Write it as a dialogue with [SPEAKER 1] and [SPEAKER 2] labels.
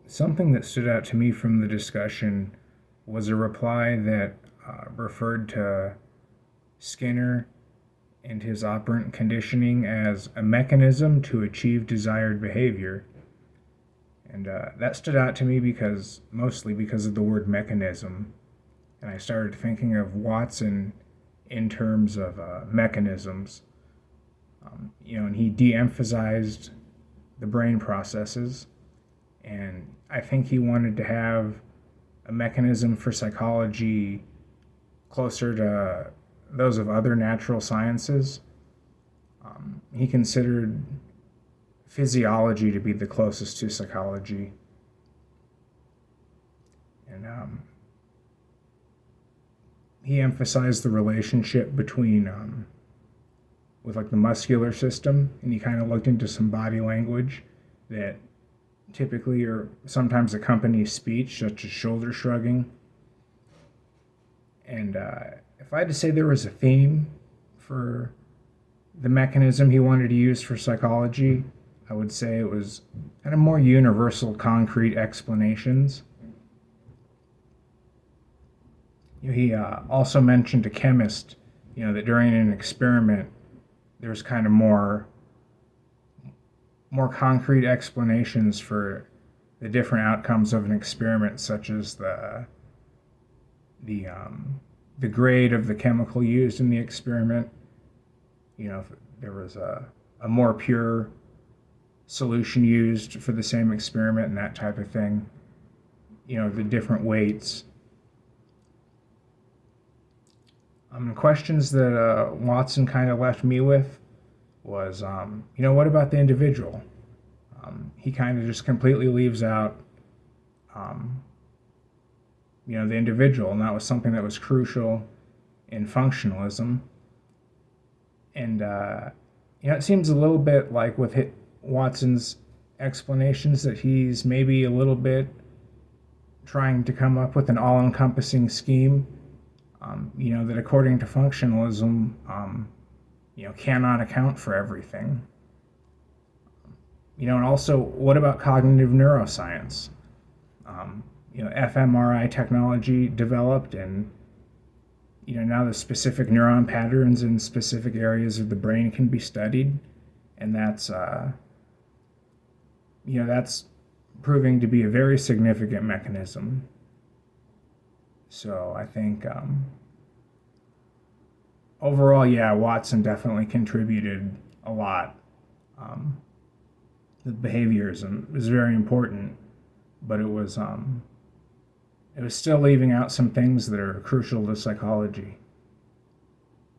[SPEAKER 1] Something that stood out to me from the discussion was a reply that referred to Skinner and his operant conditioning as a mechanism to achieve desired behavior. And that stood out to me mostly because of the word mechanism. And I started thinking of Watson in terms of mechanisms. And he de emphasized the brain processes. And I think he wanted to have a mechanism for psychology closer to those of other natural sciences. He considered physiology to be the closest to psychology. And he emphasized the relationship between with like the muscular system, and he kind of looked into some body language that typically or sometimes accompanies speech, such as shoulder shrugging. And if I had to say there was a theme for the mechanism he wanted to use for psychology, I would say it was kind of more universal, concrete explanations. He also mentioned a chemist, that during an experiment, there's kind of more concrete explanations for the different outcomes of an experiment, such as the grade of the chemical used in the experiment. If there was a more pure solution used for the same experiment and that type of thing. The different weights. Questions that Watson kind of left me with was, what about the individual? He kind of just completely leaves out, the individual, and that was something that was crucial in functionalism. And, it seems a little bit like with Watson's explanations that he's maybe a little bit trying to come up with an all-encompassing scheme, that according to functionalism, cannot account for everything. And also, what about cognitive neuroscience? fMRI technology developed, and now the specific neuron patterns in specific areas of the brain can be studied, and that's that's proving to be a very significant mechanism. So I think overall, Watson definitely contributed a lot. The behaviorism is very important, but it was still leaving out some things that are crucial to psychology.